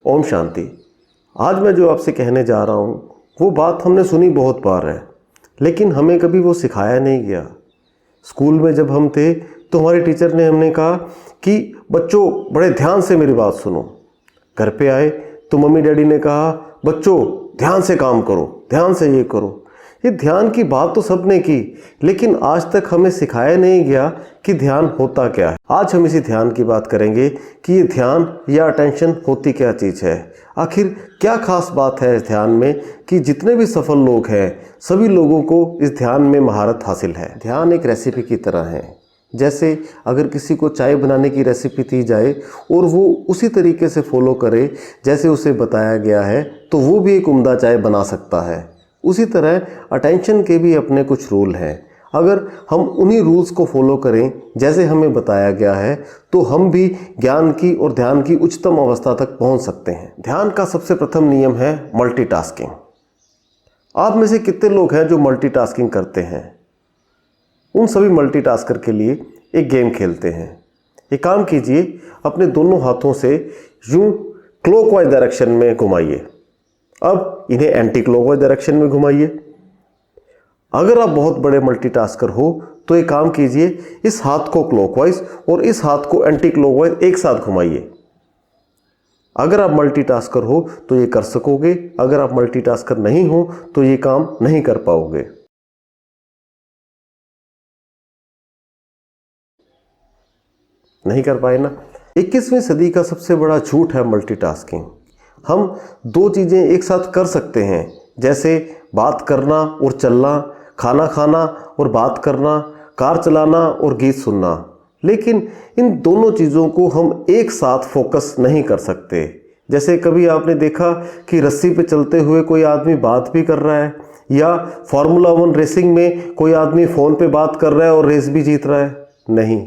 ओम शांति। आज मैं जो आपसे कहने जा रहा हूँ वो बात हमने सुनी बहुत बार है, लेकिन हमें कभी वो सिखाया नहीं गया। स्कूल में जब हम थे तो हमारे टीचर ने हमने कहा कि बच्चों बड़े ध्यान से मेरी बात सुनो। घर पे आए तो मम्मी डैडी ने कहा बच्चों ध्यान से काम करो, ध्यान से ये करो। ये ध्यान की बात तो सबने की, लेकिन आज तक हमें सिखाया नहीं गया कि ध्यान होता क्या है। आज हम इसी ध्यान की बात करेंगे कि ये ध्यान या अटेंशन होती क्या चीज़ है। आखिर क्या खास बात है इस ध्यान में कि जितने भी सफल लोग हैं सभी लोगों को इस ध्यान में महारत हासिल है। ध्यान एक रेसिपी की तरह है। जैसे अगर किसी को चाय बनाने की रेसिपी दी जाए और वो उसी तरीके से फॉलो करे जैसे उसे बताया गया है तो वो भी एक उम्दा चाय बना सकता है। उसी तरह अटेंशन के भी अपने कुछ रूल हैं। अगर हम उन्हीं रूल्स को फॉलो करें जैसे हमें बताया गया है तो हम भी ज्ञान की और ध्यान की उच्चतम अवस्था तक पहुंच सकते हैं। ध्यान का सबसे प्रथम नियम है मल्टीटास्किंग। आप में से कितने लोग हैं जो मल्टीटास्किंग करते हैं? उन सभी मल्टीटास्कर के लिए एक गेम खेलते हैं। एक काम कीजिए, अपने दोनों हाथों से यूं क्लॉकवाइज डायरेक्शन में घुमाइए। अब इन्हें एंटी क्लॉकवाइज डायरेक्शन में घुमाइए। अगर आप बहुत बड़े मल्टीटास्कर हो तो एक काम कीजिए, इस हाथ को क्लॉकवाइज और इस हाथ को एंटी क्लॉकवाइज एक साथ घुमाइए। अगर आप मल्टीटास्कर हो तो ये कर सकोगे, अगर आप मल्टीटास्कर नहीं हो तो ये काम नहीं कर पाओगे। नहीं कर पाए ना। 21वीं सदी का सबसे बड़ा झूठ है मल्टीटास्किंग। हम दो चीज़ें एक साथ कर सकते हैं, जैसे बात करना और चलना, खाना खाना और बात करना, कार चलाना और गीत सुनना। लेकिन इन दोनों चीज़ों को हम एक साथ फोकस नहीं कर सकते। जैसे कभी आपने देखा कि रस्सी पे चलते हुए कोई आदमी बात भी कर रहा है, या फार्मूला 1 रेसिंग में कोई आदमी फ़ोन पे बात कर रहा है और रेस भी जीत रहा है। नहीं,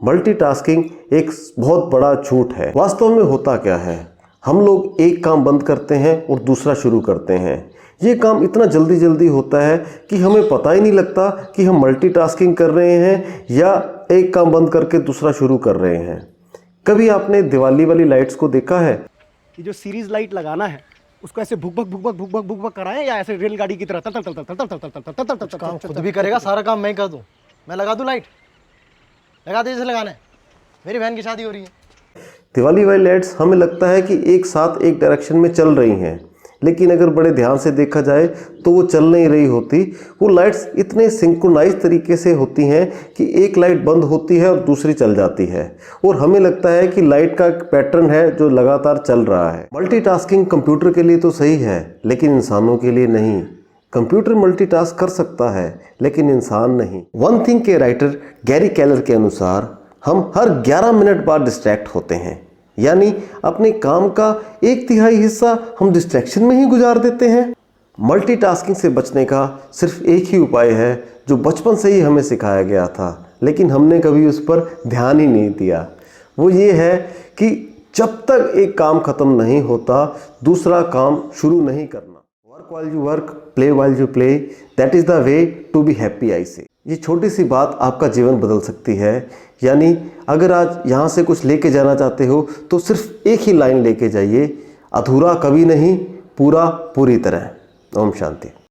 मल्टीटास्किंग एक बहुत बड़ा झूठ है। वास्तव में होता क्या है, हम लोग एक काम बंद करते हैं और दूसरा शुरू करते हैं। ये काम इतना जल्दी जल्दी होता है कि हमें पता ही नहीं लगता कि हम मल्टीटास्किंग कर रहे हैं या एक काम बंद करके दूसरा शुरू कर रहे हैं। कभी आपने दिवाली वाली लाइट्स को देखा है? ये जो सीरीज लाइट लगाना है उसको ऐसे भुक भुक कराएं या ऐसे रेलगाड़ी की तरह तल तल तल तल तल तल तल तल तल तल काम खुद भी करेगा, सारा काम मैं कर दूं? मैं लगा दूं लाइट? लगा दे जैसे लगाना है। मेरी बहन की शादी हो रही है। दिवाली वाली लाइट्स हमें लगता है कि एक साथ एक डायरेक्शन में चल रही हैं, लेकिन अगर बड़े ध्यान से देखा जाए तो वो चल नहीं रही होती। वो लाइट्स इतने सिंक्रोनाइज तरीके से होती हैं कि एक लाइट बंद होती है और दूसरी चल जाती है, और हमें लगता है कि लाइट का एक पैटर्न है जो लगातार चल रहा है। मल्टीटास्किंग कंप्यूटर के लिए तो सही है, लेकिन इंसानों के लिए नहीं। कंप्यूटर मल्टीटास्क कर सकता है लेकिन इंसान नहीं। वन थिंग के राइटर गैरी केलर के अनुसार हम हर 11 मिनट बाद डिस्ट्रैक्ट होते हैं, यानी अपने काम का 1/3 हिस्सा हम डिस्ट्रैक्शन में ही गुजार देते हैं। मल्टीटास्किंग से बचने का सिर्फ एक ही उपाय है जो बचपन से ही हमें सिखाया गया था, लेकिन हमने कभी उस पर ध्यान ही नहीं दिया। वो ये है कि जब तक एक काम खत्म नहीं होता दूसरा काम शुरू नहीं करना। Work while you work, play while you play, that is the way to be happy, I say. ये छोटी सी बात आपका जीवन बदल सकती है। यानी अगर आज यहाँ से कुछ लेके जाना चाहते हो तो सिर्फ एक ही लाइन लेके जाइए, अधूरा कभी नहीं, पूरा पूरी तरह। ओम शांति।